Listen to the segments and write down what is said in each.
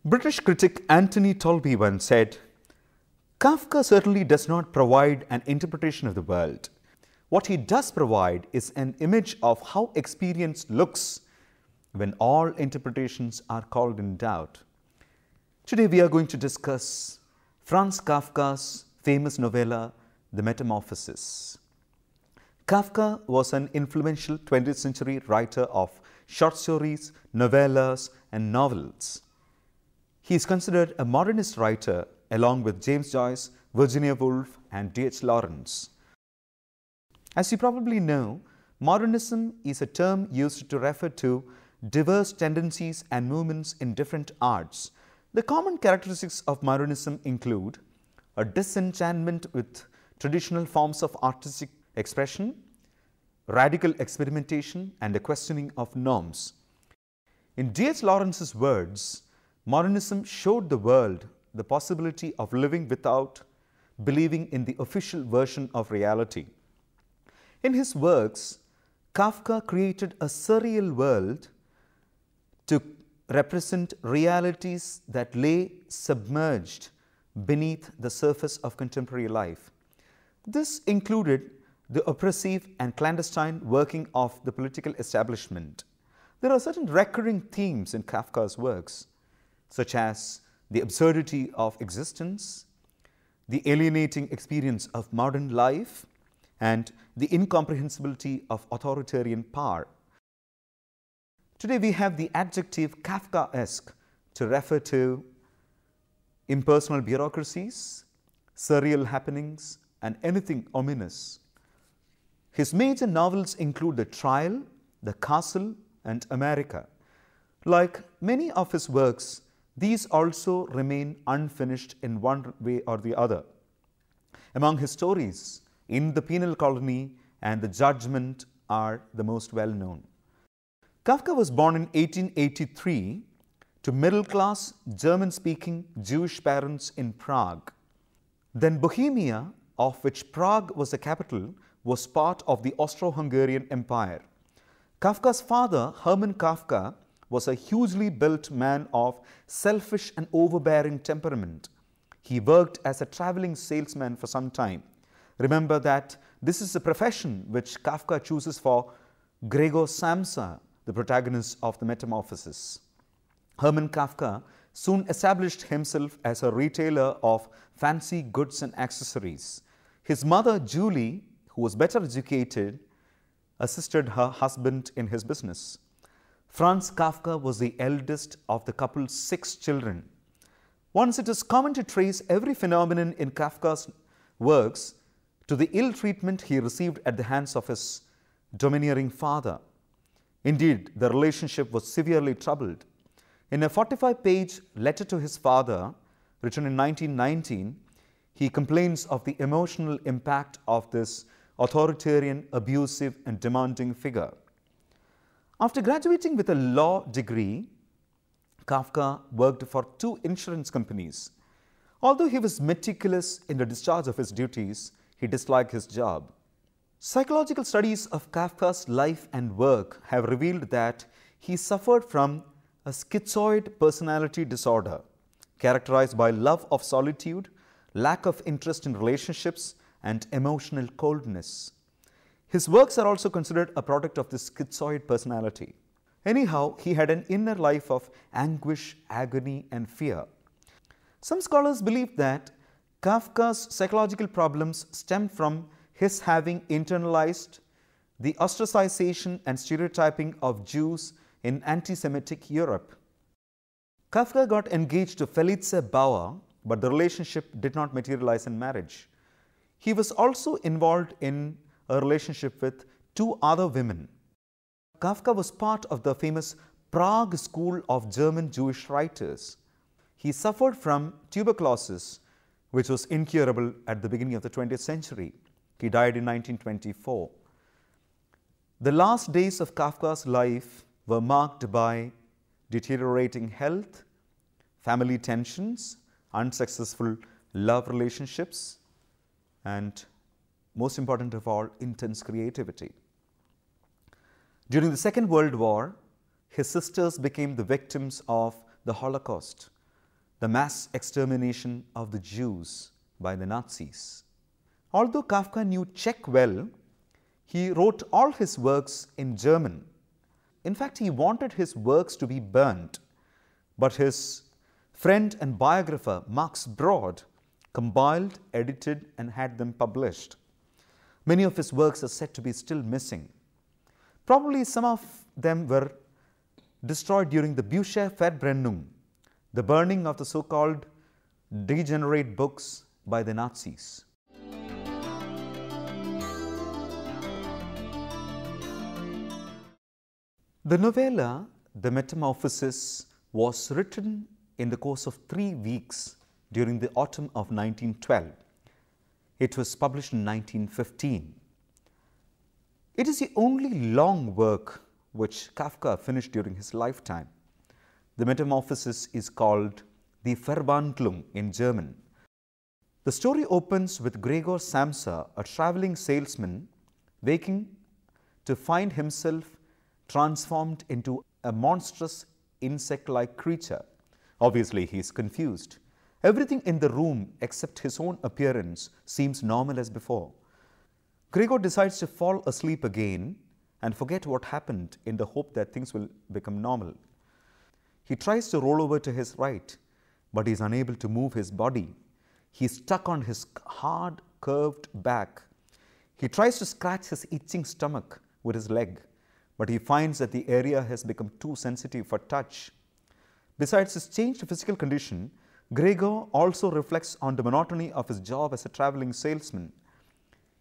British critic Anthony Tolby once said, Kafka certainly does not provide an interpretation of the world. What he does provide is an image of how experience looks when all interpretations are called in doubt. Today we are going to discuss Franz Kafka's famous novella, The Metamorphosis. Kafka was an influential 20th century writer of short stories, novellas, and novels. He is considered a modernist writer along with James Joyce, Virginia Woolf, and D.H. Lawrence. As you probably know, modernism is a term used to refer to diverse tendencies and movements in different arts. The common characteristics of modernism include a disenchantment with traditional forms of artistic expression, radical experimentation, and a questioning of norms. In D.H. Lawrence's words, modernism showed the world the possibility of living without believing in the official version of reality. In his works, Kafka created a surreal world to represent realities that lay submerged beneath the surface of contemporary life. This included the oppressive and clandestine working of the political establishment. There are certain recurring themes in Kafka's works, such as the absurdity of existence, the alienating experience of modern life, and the incomprehensibility of authoritarian power. Today we have the adjective Kafkaesque to refer to impersonal bureaucracies, surreal happenings, and anything ominous. His major novels include The Trial, The Castle, and America. Like many of his works, these also remain unfinished in one way or the other. Among his stories, In the Penal Colony and The Judgment are the most well-known. Kafka was born in 1883 to middle-class, German-speaking Jewish parents in Prague. Then Bohemia, of which Prague was the capital, was part of the Austro-Hungarian Empire. Kafka's father, Hermann Kafka, was a hugely built man of selfish and overbearing temperament. He worked as a traveling salesman for some time. Remember that this is a profession which Kafka chooses for Gregor Samsa, the protagonist of The Metamorphosis. Hermann Kafka soon established himself as a retailer of fancy goods and accessories. His mother, Julie, who was better educated, assisted her husband in his business. Franz Kafka was the eldest of the couple's 6 children. Once it is common to trace every phenomenon in Kafka's works to the ill treatment he received at the hands of his domineering father. Indeed, the relationship was severely troubled. In a 45-page letter to his father, written in 1919, he complains of the emotional impact of this authoritarian, abusive, and demanding figure. After graduating with a law degree, Kafka worked for 2 insurance companies. Although he was meticulous in the discharge of his duties, he disliked his job. Psychological studies of Kafka's life and work have revealed that he suffered from a schizoid personality disorder, characterized by love of solitude, lack of interest in relationships, and emotional coldness. His works are also considered a product of this schizoid personality. Anyhow, he had an inner life of anguish, agony, and fear. Some scholars believe that Kafka's psychological problems stem from his having internalized the ostracization and stereotyping of Jews in anti-Semitic Europe. Kafka got engaged to Felice Bauer, but the relationship did not materialize in marriage. He was also involved in a relationship with 2 other women. Kafka was part of the famous Prague school of German Jewish writers. He suffered from tuberculosis, which was incurable at the beginning of the 20th century. He died in 1924. The last days of Kafka's life were marked by deteriorating health, family tensions, unsuccessful love relationships, and most important of all, intense creativity. During the Second World War, his sisters became the victims of the Holocaust. the mass extermination of the Jews by the Nazis. Although Kafka knew Czech well, he wrote all his works in German. In fact, he wanted his works to be burnt, but his friend and biographer Max Brod compiled, edited, and had them published. Many of his works are said to be still missing. Probably some of them were destroyed during the Bücherverbrennung, the burning of the so-called degenerate books by the Nazis. The novella, The Metamorphosis, was written in the course of 3 weeks during the autumn of 1912. It was published in 1915. It is the only long work which Kafka finished during his lifetime. The Metamorphosis is called the Verwandlung in German. The story opens with Gregor Samsa, a traveling salesman, waking to find himself transformed into a monstrous insect-like creature. Obviously, he is confused. Everything in the room except his own appearance seems normal as before. Gregor decides to fall asleep again and forget what happened in the hope that things will become normal. He tries to roll over to his right, but he is unable to move his body. He is stuck on his hard, curved back. He tries to scratch his itching stomach with his leg, but he finds that the area has become too sensitive for touch. Besides his changed physical condition, Gregor also reflects on the monotony of his job as a traveling salesman.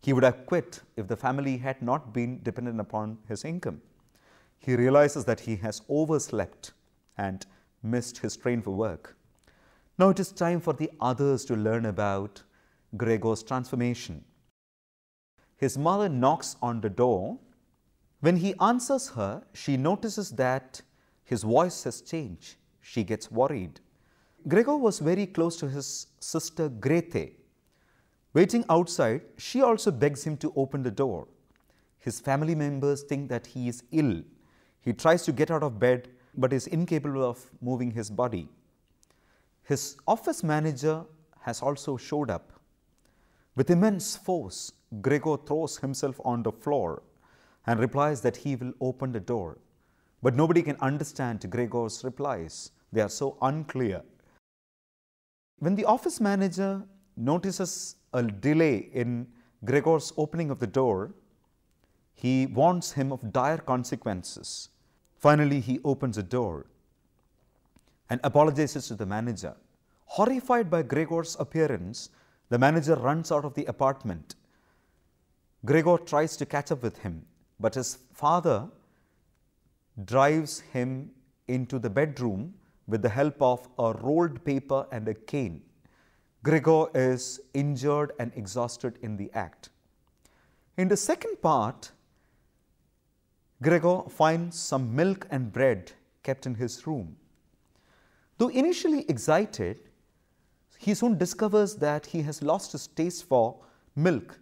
He would have quit if the family had not been dependent upon his income. He realizes that he has overslept and missed his train for work. Now it is time for the others to learn about Gregor's transformation. His mother knocks on the door. When he answers her, she notices that his voice has changed. She gets worried. Gregor was very close to his sister Grete. Waiting outside, she also begs him to open the door. His family members think that he is ill. He tries to get out of bed, but is incapable of moving his body. His office manager has also showed up. With immense force, Gregor throws himself on the floor and replies that he will open the door. But nobody can understand Gregor's replies. They are so unclear. When the office manager notices a delay in Gregor's opening of the door, he warns him of dire consequences. Finally, he opens the door and apologizes to the manager. Horrified by Gregor's appearance, the manager runs out of the apartment. Gregor tries to catch up with him, but his father drives him into the bedroom with the help of a rolled paper and a cane. Gregor is injured and exhausted in the act. In the second part, Gregor finds some milk and bread kept in his room. Though initially excited, he soon discovers that he has lost his taste for milk.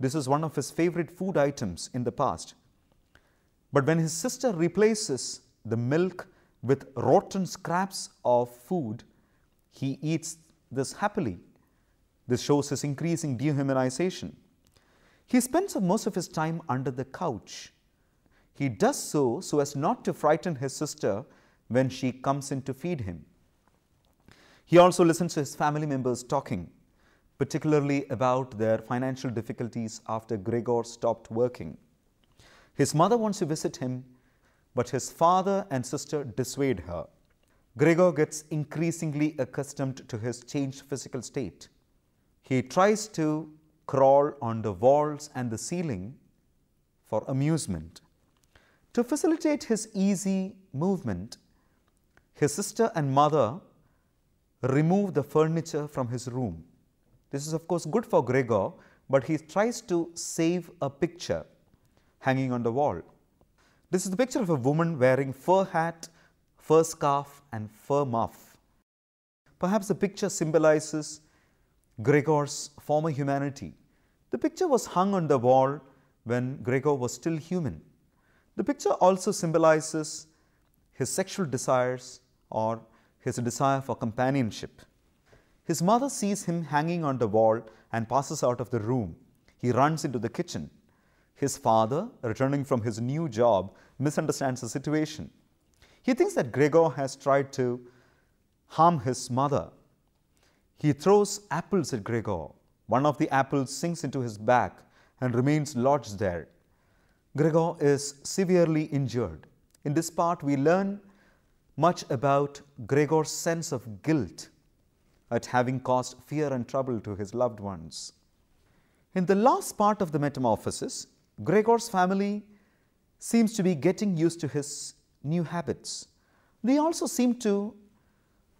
This is one of his favorite food items in the past. But when his sister replaces the milk with rotten scraps of food, he eats this happily. This shows his increasing dehumanization. He spends most of his time under the couch. He does so as not to frighten his sister when she comes in to feed him. He also listens to his family members talking, particularly about their financial difficulties after Gregor stopped working. His mother wants to visit him, but his father and sister dissuade her. Gregor gets increasingly accustomed to his changed physical state. He tries to crawl on the walls and the ceiling for amusement. To facilitate his easy movement, his sister and mother remove the furniture from his room. This is of course good for Gregor, but he tries to save a picture hanging on the wall. This is the picture of a woman wearing fur hat, fur scarf and fur muff. Perhaps the picture symbolizes Gregor's former humanity. The picture was hung on the wall when Gregor was still human. The picture also symbolizes his sexual desires or his desire for companionship. His mother sees him hanging on the wall and passes out of the room. He runs into the kitchen. His father, returning from his new job, misunderstands the situation. He thinks that Gregor has tried to harm his mother. He throws apples at Gregor. One of the apples sinks into his back and remains lodged there. Gregor is severely injured. In this part, we learn much about Gregor's sense of guilt at having caused fear and trouble to his loved ones. In the last part of the Metamorphosis, Gregor's family seems to be getting used to his new habits. They also seem to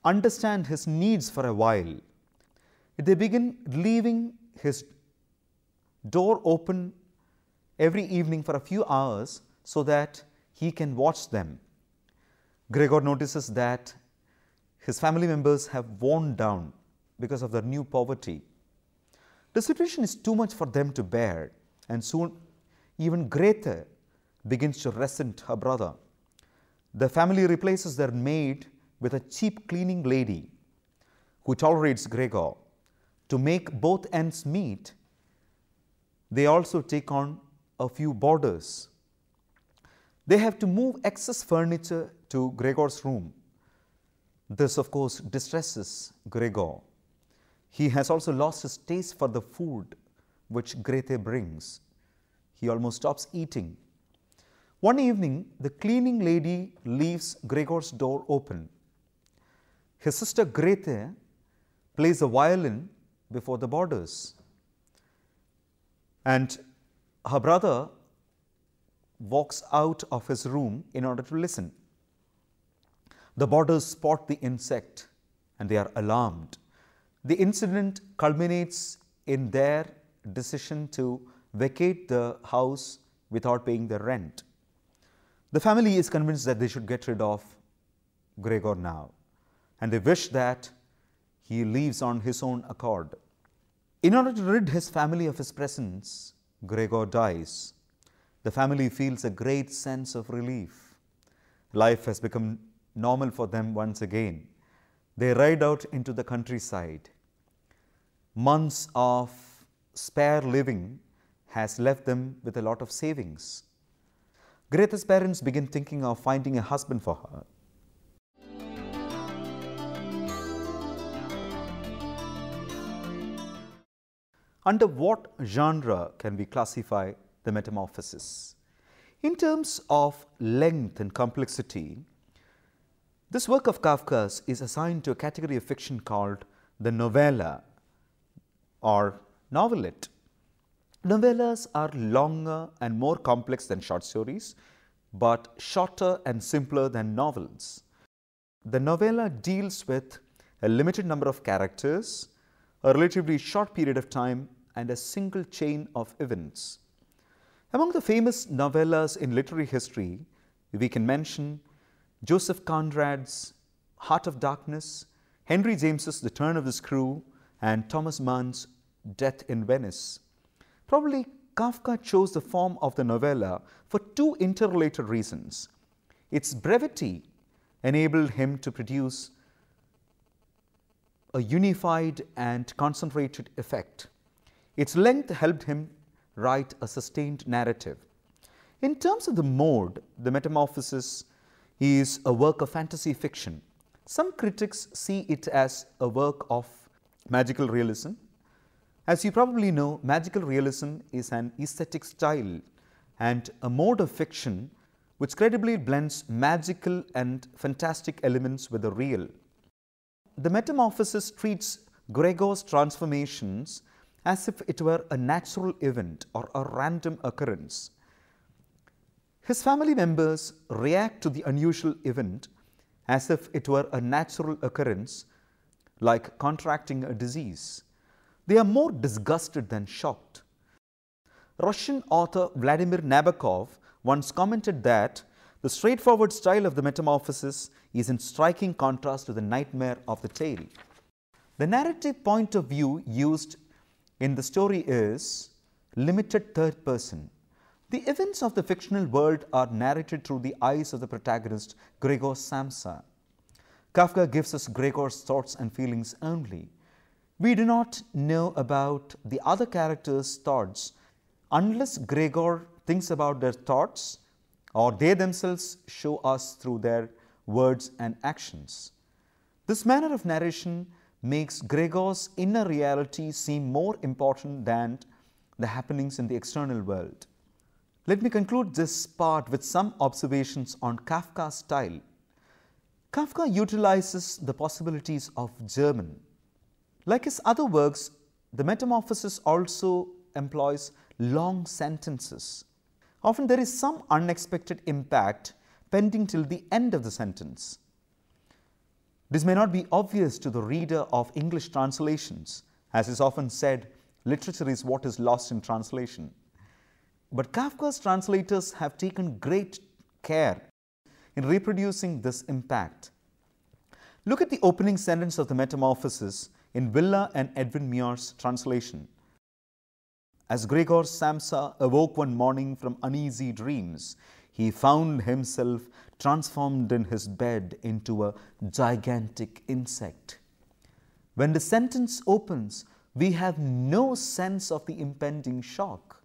understand his needs for a while. They begin leaving his door open every evening for a few hours so that he can watch them. Gregor notices that his family members have worn down because of their new poverty. The situation is too much for them to bear, and soon even Grete begins to resent her brother. The family replaces their maid with a cheap cleaning lady who tolerates Gregor. To make both ends meet, they also take on a few boarders. They have to move excess furniture to Gregor's room. This, of course, distresses Gregor. He has also lost his taste for the food which Grete brings. He almost stops eating. One evening, the cleaning lady leaves Gregor's door open. His sister Grete plays a violin before the boarders, and her brother walks out of his room in order to listen. The boarders spot the insect and they are alarmed. The incident culminates in their decision to vacate the house without paying the rent. The family is convinced that they should get rid of Gregor now, and they wish that he leaves on his own accord. In order to rid his family of his presence, Gregor dies. The family feels a great sense of relief. Life has become normal for them once again. They ride out into the countryside. Months of spare living has left them with a lot of savings. Grete's parents begin thinking of finding a husband for her. Under what genre can we classify the Metamorphosis? In terms of length and complexity, this work of Kafka's is assigned to a category of fiction called the novella or novelette. Novellas are longer and more complex than short stories, but shorter and simpler than novels. The novella deals with a limited number of characters, a relatively short period of time, and a single chain of events. Among the famous novellas in literary history, we can mention Joseph Conrad's Heart of Darkness, Henry James's The Turn of the Screw, and Thomas Mann's Death in Venice. Probably Kafka chose the form of the novella for two interrelated reasons. Its brevity enabled him to produce a unified and concentrated effect. Its length helped him write a sustained narrative. In terms of the mode, the Metamorphosis is a work of fantasy fiction. Some critics see it as a work of magical realism. As you probably know, magical realism is an aesthetic style and a mode of fiction which credibly blends magical and fantastic elements with the real. The Metamorphosis treats Gregor's transformations as if it were a natural event or a random occurrence. His family members react to the unusual event as if it were a natural occurrence, like contracting a disease. They are more disgusted than shocked. Russian author Vladimir Nabokov once commented that the straightforward style of the Metamorphosis is in striking contrast to the nightmare of the tale. The narrative point of view used in the story is limited third person. The events of the fictional world are narrated through the eyes of the protagonist, Gregor Samsa. Kafka gives us Gregor's thoughts and feelings only. We do not know about the other characters' thoughts unless Gregor thinks about their thoughts or they themselves show us through their words and actions. This manner of narration makes Gregor's inner reality seem more important than the happenings in the external world. Let me conclude this part with some observations on Kafka's style. Kafka utilizes the possibilities of German. Like his other works, the Metamorphosis also employs long sentences. Often there is some unexpected impact pending till the end of the sentence. This may not be obvious to the reader of English translations. As is often said, literature is what is lost in translation. But Kafka's translators have taken great care in reproducing this impact. Look at the opening sentence of the Metamorphosis in Villa and Edwin Muir's translation. As Gregor Samsa awoke one morning from uneasy dreams, he found himself transformed in his bed into a gigantic insect. When the sentence opens, we have no sense of the impending shock.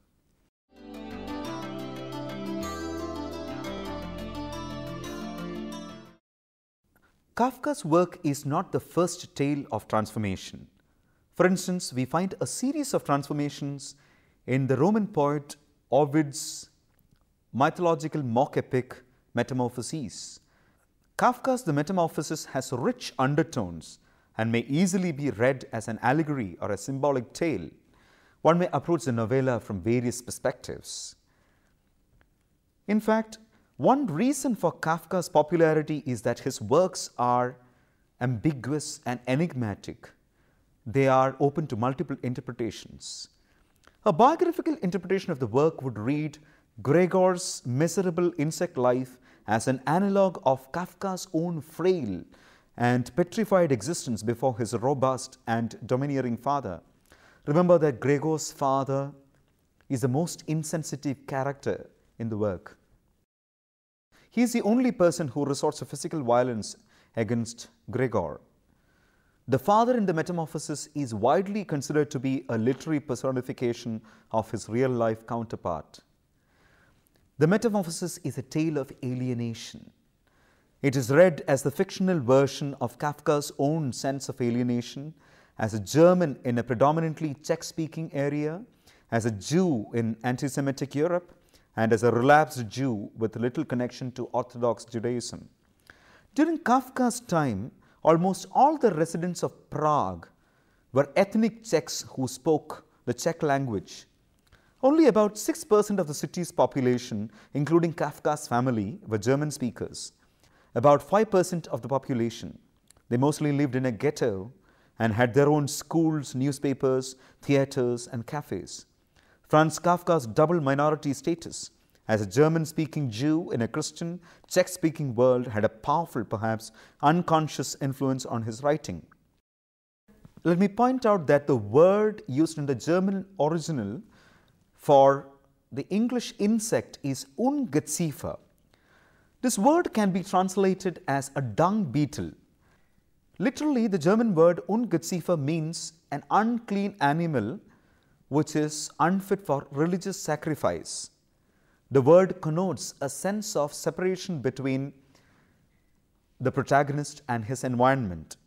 Kafka's work is not the first tale of transformation. For instance, we find a series of transformations in the Roman poet Ovid's mythological mock epic Metamorphoses. Kafka's The Metamorphosis has rich undertones and may easily be read as an allegory or a symbolic tale. One may approach the novella from various perspectives. In fact, one reason for Kafka's popularity is that his works are ambiguous and enigmatic. They are open to multiple interpretations. A biographical interpretation of the work would read Gregor's miserable insect life as an analogue of Kafka's own frail and petrified existence before his robust and domineering father. Remember that Gregor's father is the most insensitive character in the work. He is the only person who resorts to physical violence against Gregor. The father in the Metamorphosis is widely considered to be a literary personification of his real-life counterpart. The Metamorphosis is a tale of alienation. It is read as the fictional version of Kafka's own sense of alienation, as a German in a predominantly Czech-speaking area, as a Jew in anti-Semitic Europe, and as a relapsed Jew with little connection to Orthodox Judaism. During Kafka's time, almost all the residents of Prague were ethnic Czechs who spoke the Czech language. Only about 6% of the city's population, including Kafka's family, were German speakers. About 5% of the population. They mostly lived in a ghetto and had their own schools, newspapers, theaters, and cafes. Franz Kafka's double minority status as a German-speaking Jew in a Christian, Czech-speaking world had a powerful, perhaps unconscious influence on his writing. Let me point out that the word used in the German original for the English insect is Ungeziefer. This word can be translated as a dung beetle. Literally, the German word Ungeziefer means an unclean animal which is unfit for religious sacrifice. The word connotes a sense of separation between the protagonist and his environment.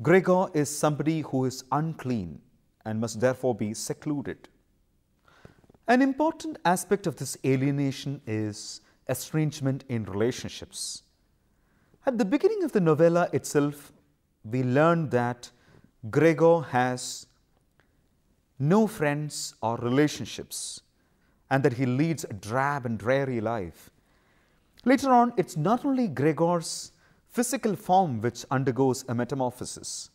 Gregor is somebody who is unclean and must therefore be secluded. An important aspect of this alienation is estrangement in relationships. At the beginning of the novella itself, we learn that Gregor has no friends or relationships, and that he leads a drab and dreary life. Later on, it's not only Gregor's physical form which undergoes a metamorphosis.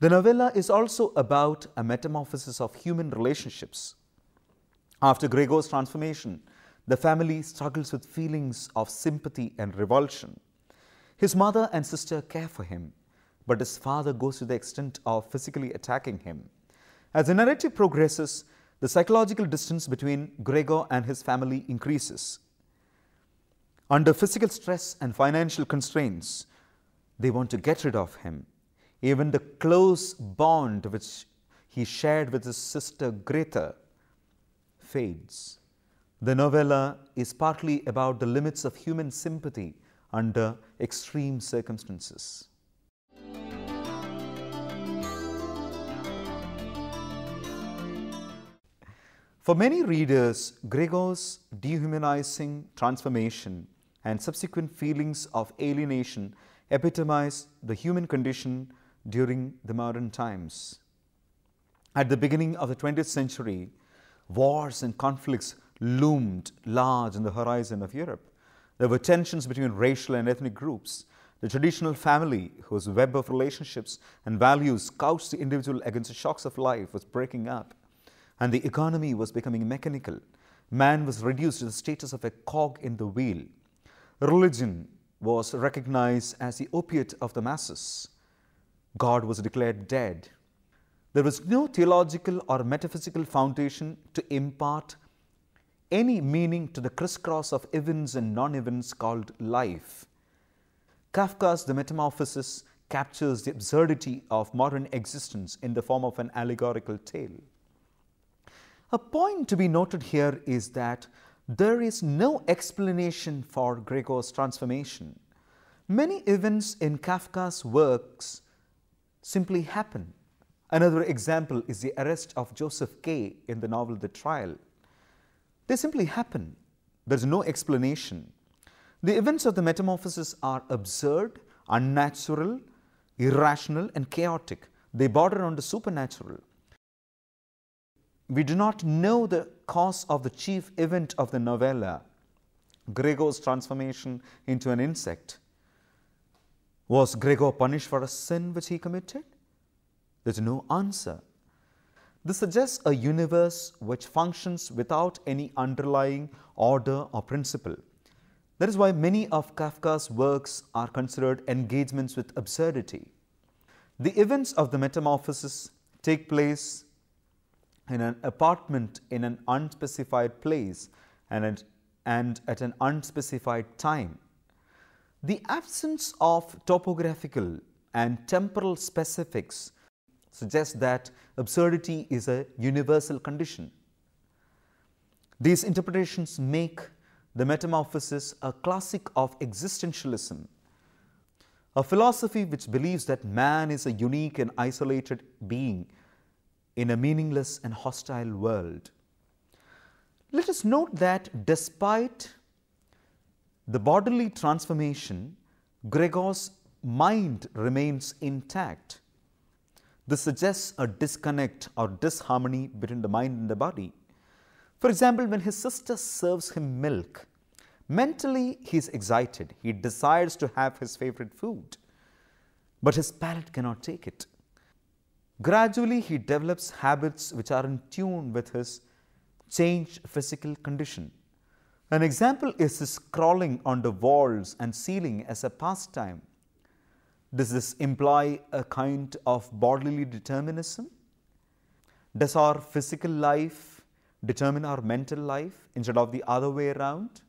The novella is also about a metamorphosis of human relationships. After Gregor's transformation, the family struggles with feelings of sympathy and revulsion. His mother and sister care for him, but his father goes to the extent of physically attacking him. As the narrative progresses, the psychological distance between Gregor and his family increases. Under physical stress and financial constraints, They want to get rid of him. Even the close bond which he shared with his sister Greta fades. The novella is partly about the limits of human sympathy under extreme circumstances. For many readers, Gregor's dehumanizing transformation and subsequent feelings of alienation epitomize the human condition during the modern times. At the beginning of the 20th century, wars and conflicts loomed large on the horizon of Europe. There were tensions between racial and ethnic groups. The traditional family, whose web of relationships and values couched the individual against the shocks of life, was breaking up, and the economy was becoming mechanical. Man was reduced to the status of a cog in the wheel. Religion was recognized as the opiate of the masses. God was declared dead. There was no theological or metaphysical foundation to impart any meaning to the crisscross of events and non-events called life. Kafka's The Metamorphosis captures the absurdity of modern existence in the form of an allegorical tale. A point to be noted here is that there is no explanation for Gregor's transformation. Many events in Kafka's works simply happen. Another example is the arrest of Joseph K. in the novel The Trial. They simply happen. There is no explanation. The events of the Metamorphosis are absurd, unnatural, irrational, and chaotic. They border on the supernatural. We do not know the cause of the chief event of the novella, Gregor's transformation into an insect. Was Gregor punished for a sin which he committed? There is no answer. This suggests a universe which functions without any underlying order or principle. That is why many of Kafka's works are considered engagements with absurdity. The events of the Metamorphosis take place in an apartment in an unspecified place and at an unspecified time. The absence of topographical and temporal specifics suggests that absurdity is a universal condition. These interpretations make the Metamorphosis a classic of existentialism, a philosophy which believes that man is a unique and isolated being in a meaningless and hostile world. Let us note that despite the bodily transformation, Gregor's mind remains intact. This suggests a disconnect or disharmony between the mind and the body. For example, when his sister serves him milk, mentally he is excited. He desires to have his favorite food, but his palate cannot take it. Gradually, he develops habits which are in tune with his changed physical condition. An example is his crawling on the walls and ceiling as a pastime. Does this imply a kind of bodily determinism? Does our physical life determine our mental life instead of the other way around?